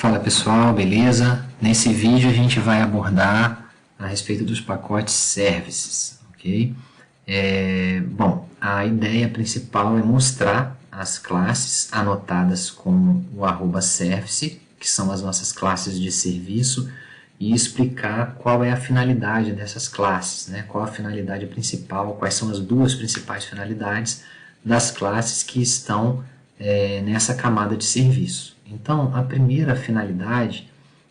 Fala pessoal, beleza? Nesse vídeo a gente vai abordar a respeito dos pacotes services, ok? Bom, a ideia principal é mostrar as classes anotadas com o @service, que são as nossas classes de serviço, e explicar qual é a finalidade dessas classes, né? Qual a finalidade principal, quais são as duas principais finalidades das classes que estão nessa camada de serviço. Então, a primeira finalidade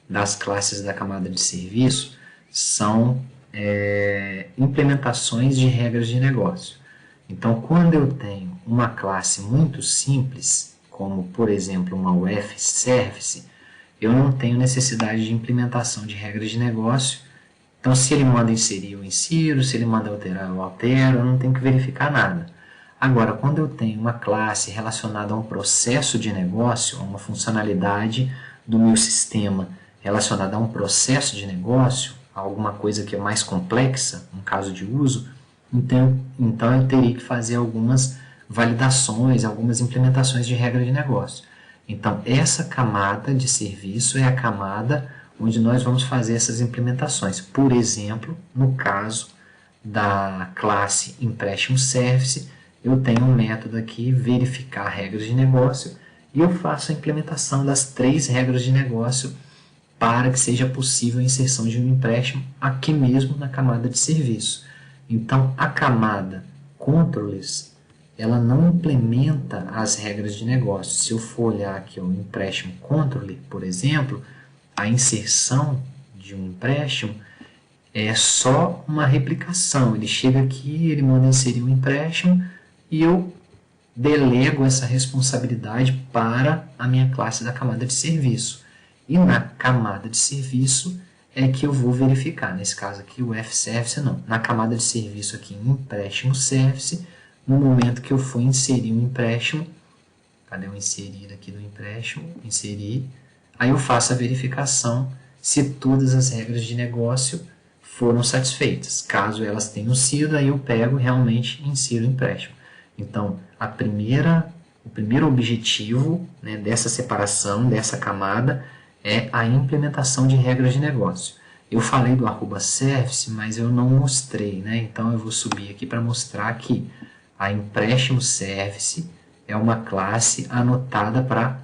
das classes da camada de serviço são implementações de regras de negócio. Então, quando eu tenho uma classe muito simples, como por exemplo uma UF Service, eu não tenho necessidade de implementação de regras de negócio. Então, se ele manda inserir, eu insiro, se ele manda alterar, eu altero, eu não tenho que verificar nada. Agora, quando eu tenho uma classe relacionada a um processo de negócio, a uma funcionalidade do meu sistema relacionada a um processo de negócio, a alguma coisa que é mais complexa, um caso de uso, então eu teria que fazer algumas validações, algumas implementações de regra de negócio. Então, essa camada de serviço é a camada onde nós vamos fazer essas implementações. Por exemplo, no caso da classe empréstimo service, eu tenho um método aqui, verificar regras de negócio, e eu faço a implementação das 3 regras de negócio para que seja possível a inserção de um empréstimo aqui mesmo na camada de serviço. Então, a camada controllers, ela não implementa as regras de negócio. Se eu for olhar aqui o empréstimo controller, por exemplo, a inserção de um empréstimo é só uma replicação. Ele chega aqui, ele manda inserir um empréstimo, e eu delego essa responsabilidade para a minha classe da camada de serviço. E na camada de serviço é que eu vou verificar, nesse caso aqui o F-Service não, na camada de serviço aqui em empréstimo service, no momento que eu for inserir um empréstimo, cadê o inserir aqui do empréstimo? Inserir, aí eu faço a verificação se todas as regras de negócio foram satisfeitas. Caso elas tenham sido, aí eu pego e realmente insiro o empréstimo. Então, o primeiro objetivo, né, dessa separação, dessa camada, é a implementação de regras de negócio. Eu falei do @service, mas eu não mostrei, né? Então, eu vou subir aqui para mostrar que a empréstimo service é uma classe anotada para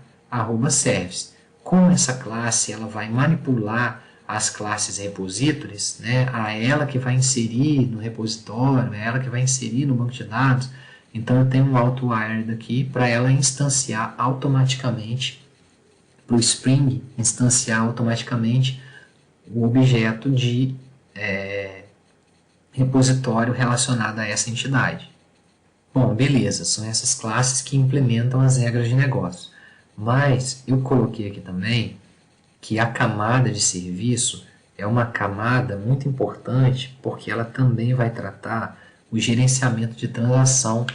@service. Como essa classe ela vai manipular as classes repositories, né? A ela que vai inserir no repositório, é ela que vai inserir no banco de dados. Então, eu tenho um auto-wired aqui para ela instanciar automaticamente, para o Spring instanciar automaticamente o objeto de repositório relacionado a essa entidade. Bom, beleza, são essas classes que implementam as regras de negócio. Mas eu coloquei aqui também que a camada de serviço é uma camada muito importante porque ela também vai tratar o gerenciamento de transação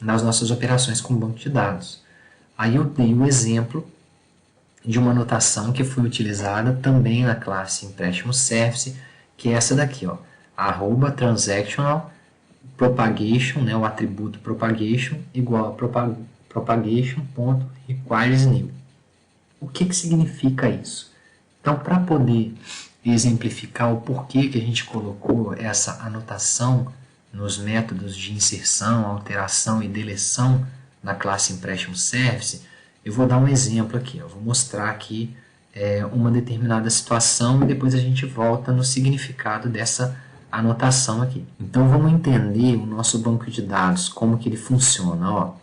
nas nossas operações com banco de dados. Aí eu dei o exemplo de uma anotação que foi utilizada também na classe empréstimo service, que é essa daqui, ó, @transactional propagation, né, o atributo propagation igual a propagation.requires_new. O que significa isso? Então, para poder exemplificar o porquê que a gente colocou essa anotação nos métodos de inserção, alteração e deleção na classe empréstimo service, eu vou dar um exemplo aqui. Eu vou mostrar aqui uma determinada situação e depois a gente volta no significado dessa anotação aqui. Então, vamos entender o nosso banco de dados, como que ele funciona. Ó,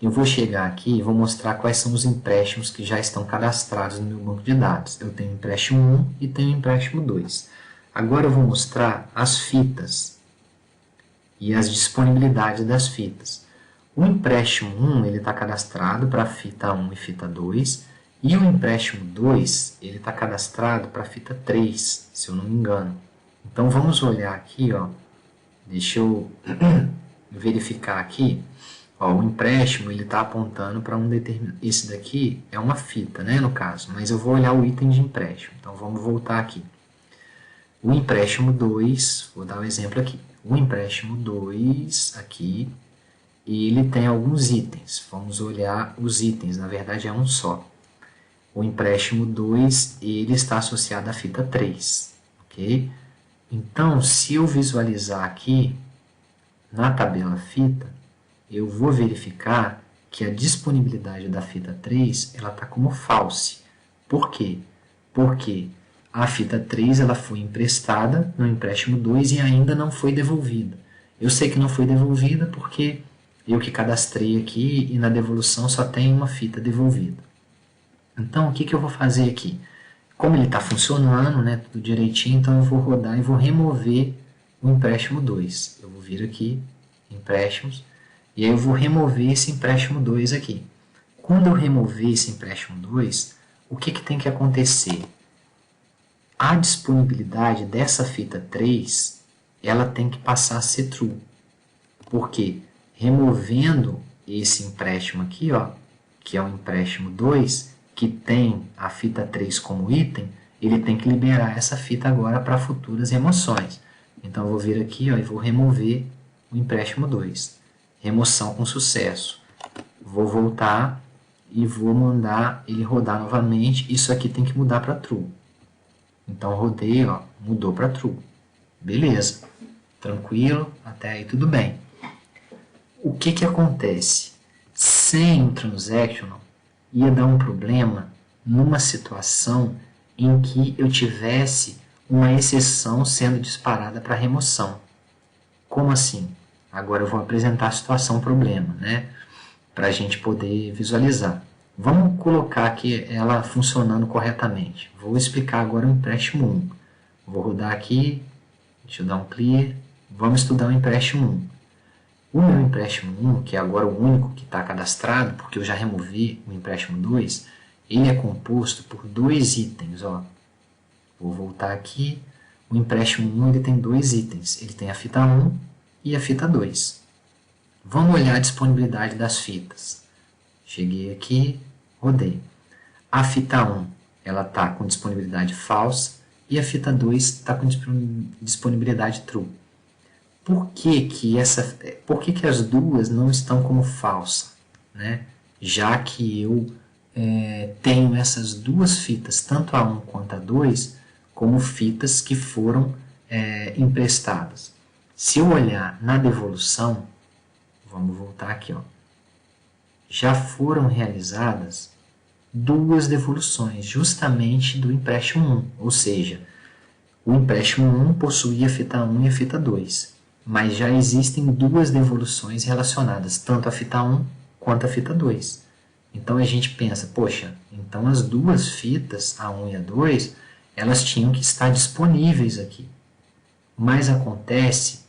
eu vou chegar aqui e vou mostrar quais são os empréstimos que já estão cadastrados no meu banco de dados. Eu tenho empréstimo 1 e tenho empréstimo 2. Agora eu vou mostrar as fitas e as disponibilidades das fitas. O empréstimo 1 está cadastrado para a fita 1 e fita 2, e o empréstimo 2 está cadastrado para a fita 3, se eu não me engano. Então vamos olhar aqui, ó, deixa eu verificar aqui. Ó, o empréstimo está apontando para um determinado. Esse daqui é uma fita, né, no caso, mas eu vou olhar o item de empréstimo. Então vamos voltar aqui. O empréstimo 2, vou dar um exemplo aqui. O empréstimo 2 aqui, ele tem alguns itens. Vamos olhar os itens, na verdade é um só. O empréstimo 2, ele está associado à fita 3, ok? Então, se eu visualizar aqui na tabela fita, eu vou verificar que a disponibilidade da fita 3 ela está como false. Por quê? Porque a fita 3 ela foi emprestada no empréstimo 2 e ainda não foi devolvida. Eu sei que não foi devolvida porque eu que cadastrei aqui e na devolução só tem uma fita devolvida. Então, o que eu vou fazer aqui? Como ele está funcionando, né, tudo direitinho, então eu vou rodar e vou remover o empréstimo 2. Eu vou vir aqui, empréstimos, e aí eu vou remover esse empréstimo 2 aqui. Quando eu remover esse empréstimo 2, o que tem que acontecer? A disponibilidade dessa fita 3, ela tem que passar a ser true. Por quê? Removendo esse empréstimo aqui, ó, que é o empréstimo 2, que tem a fita 3 como item, ele tem que liberar essa fita agora para futuras remoções. Então, eu vou vir aqui, ó, e vou remover o empréstimo 2. Remoção com sucesso. Vou voltar e vou mandar ele rodar novamente. Isso aqui tem que mudar para true. Então, rodei, ó, mudou para true. Beleza. Tranquilo, até aí tudo bem. O que acontece? Sem o transactional, ia dar um problema numa situação em que eu tivesse uma exceção sendo disparada para remoção. Como assim? Agora eu vou apresentar a situação problema, né? Para a gente poder visualizar. Vamos colocar aqui ela funcionando corretamente. Vou explicar agora o empréstimo 1. Vou rodar aqui, deixa eu dar um clear. Vamos estudar o empréstimo 1. O meu empréstimo 1, que é agora o único que está cadastrado, porque eu já removi o empréstimo 2, ele é composto por 2 itens. Ó. Vou voltar aqui. O empréstimo 1 ele tem 2 itens. Ele tem a fita 1 e a fita 2. Vamos olhar a disponibilidade das fitas. Cheguei aqui, rodei. A fita 1 ela está com disponibilidade falsa e a fita 2 está com disponibilidade true. Por que as duas não estão como falsa? Né? Já que eu tenho essas duas fitas, tanto a 1 quanto a 2, como fitas que foram emprestadas. Se eu olhar na devolução, vamos voltar aqui, ó, já foram realizadas 2 devoluções, justamente do empréstimo 1, ou seja, o empréstimo 1 possuía a fita 1 e a fita 2. Mas já existem 2 devoluções relacionadas, tanto a fita 1 quanto a fita 2. Então a gente pensa, poxa, então as 2 fitas, a 1 e a 2, elas tinham que estar disponíveis aqui. Mas acontece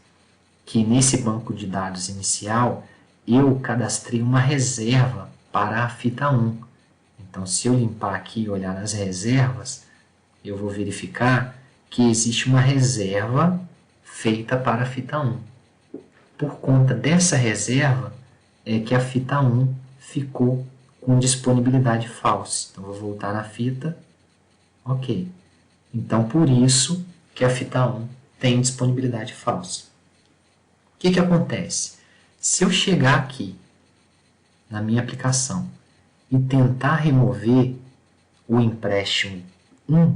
que nesse banco de dados inicial, eu cadastrei uma reserva para a fita 1. Então se eu limpar aqui e olhar nas reservas, eu vou verificar que existe uma reserva feita para a fita 1. Por conta dessa reserva é que a fita 1 ficou com disponibilidade falsa. Então, vou voltar na fita. Ok. Então, por isso que a fita 1 tem disponibilidade falsa. O que acontece? Se eu chegar aqui na minha aplicação e tentar remover o empréstimo 1,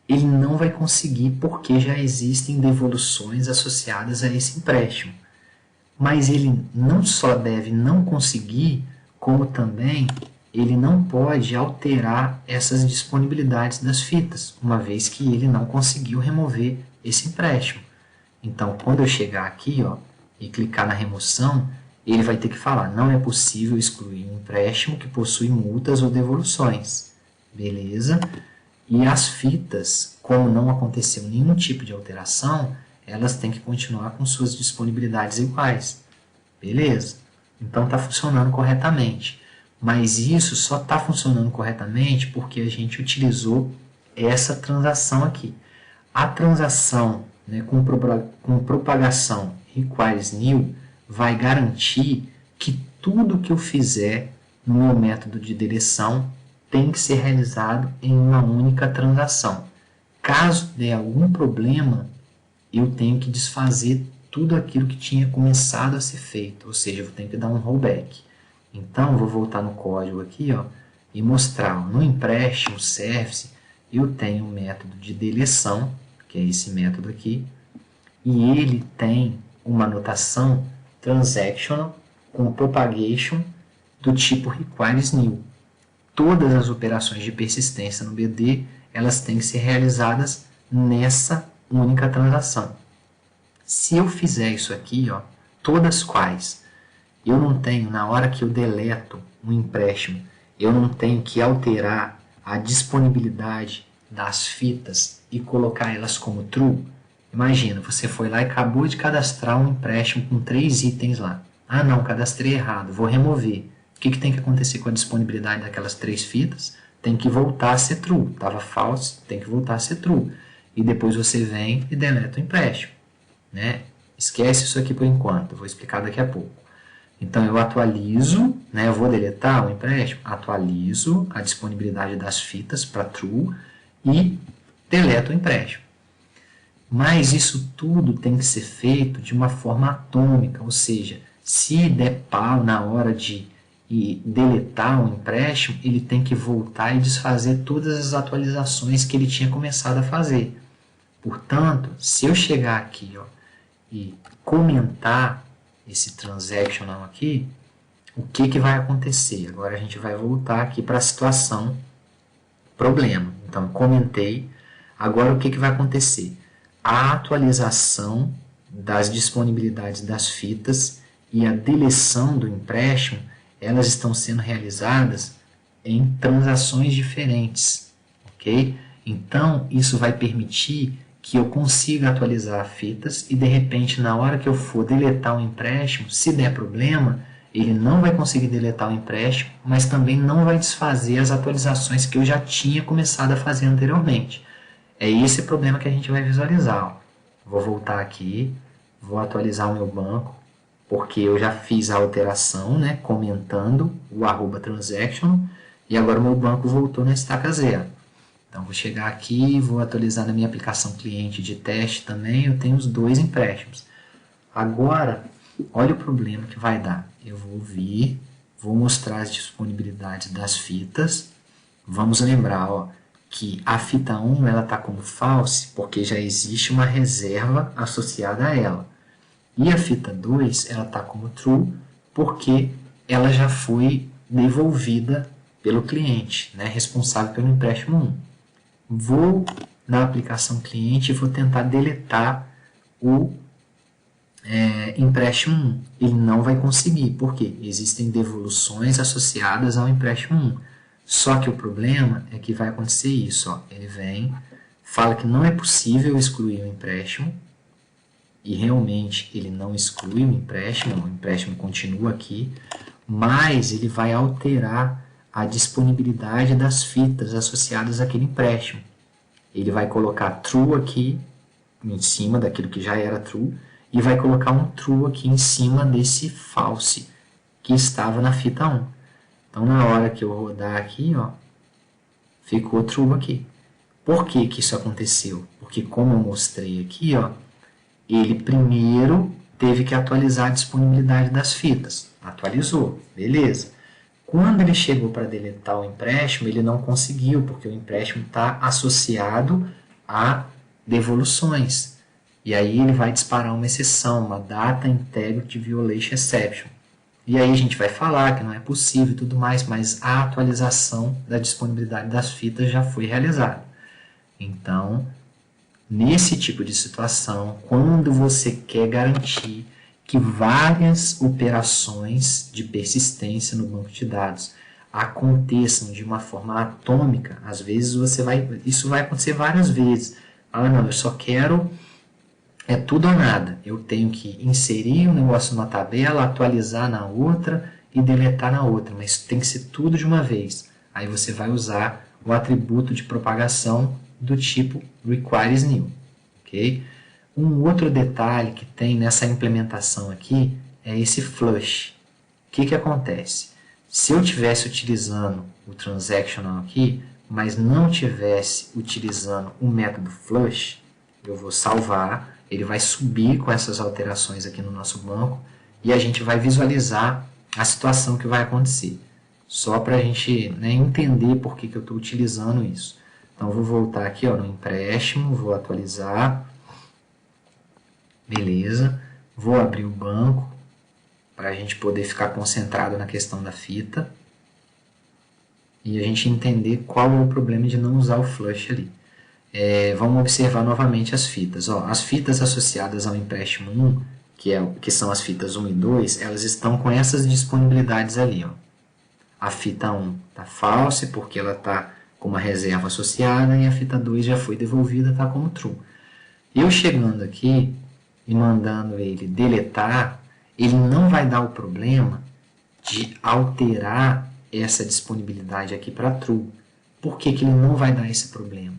ele não vai conseguir porque já existem devoluções associadas a esse empréstimo. Mas ele não só deve não conseguir, como também ele não pode alterar essas disponibilidades das fitas, uma vez que ele não conseguiu remover esse empréstimo. Então, quando eu chegar aqui, ó, e clicar na remoção, ele vai ter que falar, não é possível excluir um empréstimo que possui multas ou devoluções. Beleza? E as fitas, como não aconteceu nenhum tipo de alteração, elas têm que continuar com suas disponibilidades iguais. Beleza? Então está funcionando corretamente. Mas isso só está funcionando corretamente porque a gente utilizou essa transação aqui. A transação, né, com propagação requires new vai garantir que tudo que eu fizer no meu método de direção tem que ser realizado em uma única transação. Caso der algum problema, eu tenho que desfazer tudo aquilo que tinha começado a ser feito, ou seja, eu tenho que dar um rollback. Então, vou voltar no código aqui, ó, e mostrar, ó, no empréstimo service, eu tenho um método de deleção, que é esse método aqui, e ele tem uma notação transactional com propagation do tipo requires new. Todas as operações de persistência no BD, elas têm que ser realizadas nessa única transação. Se eu fizer isso aqui, ó, todas quais, eu não tenho, na hora que eu deleto um empréstimo, eu não tenho que alterar a disponibilidade das fitas e colocar elas como true. Imagina, você foi lá e acabou de cadastrar um empréstimo com 3 itens lá. Ah não, cadastrei errado, vou remover. O que tem que acontecer com a disponibilidade daquelas 3 fitas? Tem que voltar a ser true. Estava false, tem que voltar a ser true. E depois você vem e deleta o empréstimo, né? Esquece isso aqui por enquanto, eu vou explicar daqui a pouco. Então eu atualizo, né? Eu vou deletar o empréstimo, atualizo a disponibilidade das fitas para true e deleto o empréstimo. Mas isso tudo tem que ser feito de uma forma atômica, ou seja, se der pau na hora de deletar um empréstimo, ele tem que voltar e desfazer todas as atualizações que ele tinha começado a fazer. Portanto, se eu chegar aqui, ó, e comentar esse transactional aqui, o que vai acontecer? Agora a gente vai voltar aqui para a situação problema. Então, comentei. Agora o que vai acontecer? A atualização das disponibilidades das fitas e a deleção do empréstimo, elas estão sendo realizadas em transações diferentes, ok? Então, isso vai permitir que eu consiga atualizar fitas e, de repente, na hora que eu for deletar um empréstimo, se der problema, ele não vai conseguir deletar o empréstimo, mas também não vai desfazer as atualizações que eu já tinha começado a fazer anteriormente. É esse problema que a gente vai visualizar. Ó. Vou voltar aqui, vou atualizar o meu banco, porque eu já fiz a alteração, né, comentando o @transaction, e agora o meu banco voltou na estaca zero. Então, vou chegar aqui, vou atualizar na minha aplicação cliente de teste também, eu tenho os 2 empréstimos. Agora, olha o problema que vai dar. Eu vou vir, vou mostrar as disponibilidades das fitas. Vamos lembrar, ó, que a fita 1 está como false, porque já existe uma reserva associada a ela. E a fita 2 está como true, porque ela já foi devolvida pelo cliente, né, responsável pelo empréstimo 1. Vou na aplicação cliente e vou tentar deletar o empréstimo 1. Ele não vai conseguir, porque existem devoluções associadas ao empréstimo 1. Só que o problema é que vai acontecer isso. Ó. Ele vem, fala que não é possível excluir o empréstimo, e realmente ele não exclui o empréstimo continua aqui, mas ele vai alterar a disponibilidade das fitas associadas àquele empréstimo. Ele vai colocar true aqui em cima daquilo que já era true e vai colocar um true aqui em cima desse false que estava na fita 1. Então, na hora que eu rodar aqui, ó, ficou true aqui. Por que isso aconteceu? Porque, como eu mostrei aqui, ó, ele primeiro teve que atualizar a disponibilidade das fitas. Atualizou, beleza. Quando ele chegou para deletar o empréstimo, ele não conseguiu, porque o empréstimo está associado a devoluções. E aí ele vai disparar uma exceção, uma Data Integrity Violation Exception. E aí a gente vai falar que não é possível e tudo mais, mas a atualização da disponibilidade das fitas já foi realizada. Então, nesse tipo de situação, quando você quer garantir que várias operações de persistência no banco de dados aconteçam de uma forma atômica, às vezes isso vai acontecer várias vezes. Ah, não, eu só quero tudo ou nada. Eu tenho que inserir um negócio numa tabela, atualizar na outra e deletar na outra, mas tem que ser tudo de uma vez. Aí você vai usar o atributo de propagação do tipo requires new, ok? Um outro detalhe que tem nessa implementação aqui é esse flush. O que acontece? Se eu estivesse utilizando o transactional aqui, mas não estivesse utilizando o método flush, eu vou salvar, ele vai subir com essas alterações aqui no nosso banco e a gente vai visualizar a situação que vai acontecer. só para a gente, né, entender por que eu estou utilizando isso. Então, eu vou voltar aqui, ó, no empréstimo, vou atualizar, beleza, vou abrir o banco para a gente poder ficar concentrado na questão da fita e a gente entender qual é o problema de não usar o flush ali. Vamos observar novamente as fitas. Ó, as fitas associadas ao empréstimo 1, que são as fitas 1 e 2, elas estão com essas disponibilidades ali. Ó. A fita 1 está falsa porque ela está com uma reserva associada e a fita 2 já foi devolvida, está como true. Eu chegando aqui e mandando ele deletar, ele não vai dar o problema de alterar essa disponibilidade aqui para true. Por que ele não vai dar esse problema?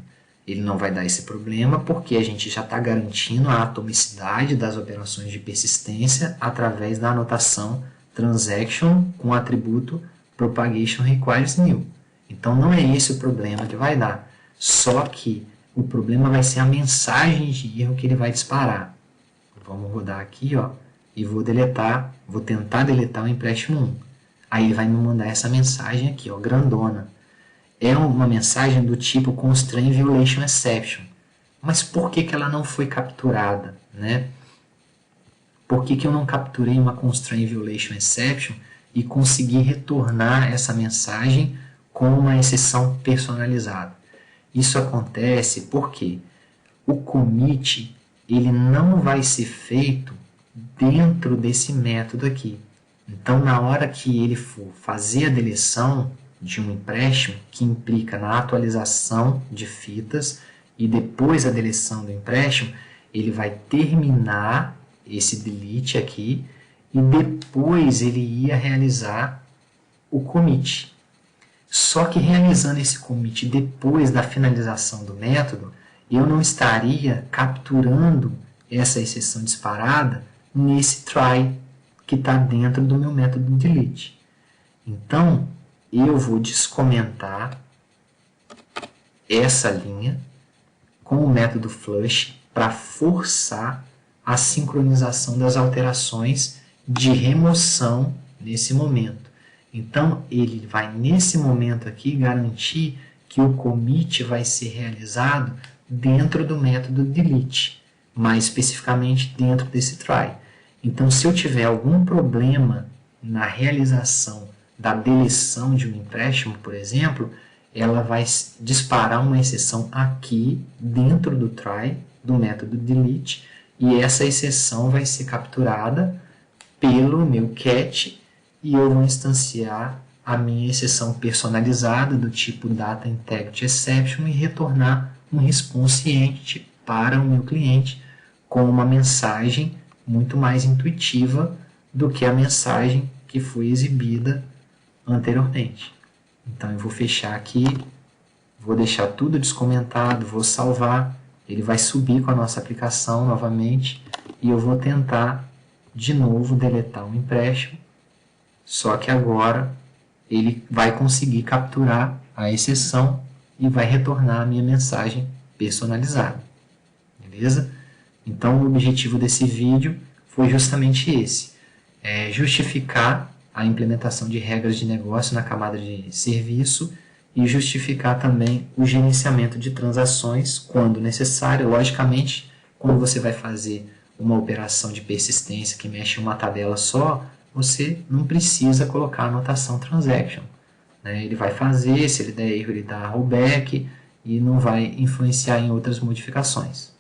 Ele não vai dar esse problema porque a gente já está garantindo a atomicidade das operações de persistência através da anotação transaction com o atributo propagation requires new. Então não é esse o problema que vai dar. Só que o problema vai ser a mensagem de erro que ele vai disparar. Vamos rodar aqui, ó, e vou tentar deletar o empréstimo 1. Aí ele vai me mandar essa mensagem aqui, ó, grandona. É uma mensagem do tipo Constraint Violation Exception. Mas por que ela não foi capturada, né? Por que eu não capturei uma Constraint Violation Exception e consegui retornar essa mensagem com uma exceção personalizada? Isso acontece porque o commit ele não vai ser feito dentro desse método aqui. Então, na hora que ele for fazer a deleção de um empréstimo, que implica na atualização de fitas e depois a deleção do empréstimo, ele vai terminar esse delete aqui e depois ele ia realizar o commit. Só que realizando esse commit depois da finalização do método, eu não estaria capturando essa exceção disparada nesse try que está dentro do meu método delete. Então, eu vou descomentar essa linha com o método flush para forçar a sincronização das alterações de remoção nesse momento. Então, ele vai, nesse momento aqui, garantir que o commit vai ser realizado dentro do método delete, mais especificamente dentro desse try. Então, se eu tiver algum problema na realização da deleção de um empréstimo, por exemplo, ela vai disparar uma exceção aqui dentro do try, do método delete, e essa exceção vai ser capturada pelo meu cat e eu vou instanciar a minha exceção personalizada do tipo Data Integrity Exception e retornar um response entity para o meu cliente com uma mensagem muito mais intuitiva do que a mensagem que foi exibida anteriormente. Então eu vou fechar aqui, vou deixar tudo descomentado, vou salvar, ele vai subir com a nossa aplicação novamente e eu vou tentar de novo deletar o empréstimo, só que agora ele vai conseguir capturar a exceção e vai retornar a minha mensagem personalizada. Beleza? Então o objetivo desse vídeo foi justamente esse, justificar a implementação de regras de negócio na camada de serviço e justificar também o gerenciamento de transações quando necessário. Logicamente, quando você vai fazer uma operação de persistência que mexe em uma tabela só, você não precisa colocar a anotação transaction, né? Ele vai fazer, se ele der erro, ele dá rollback e não vai influenciar em outras modificações.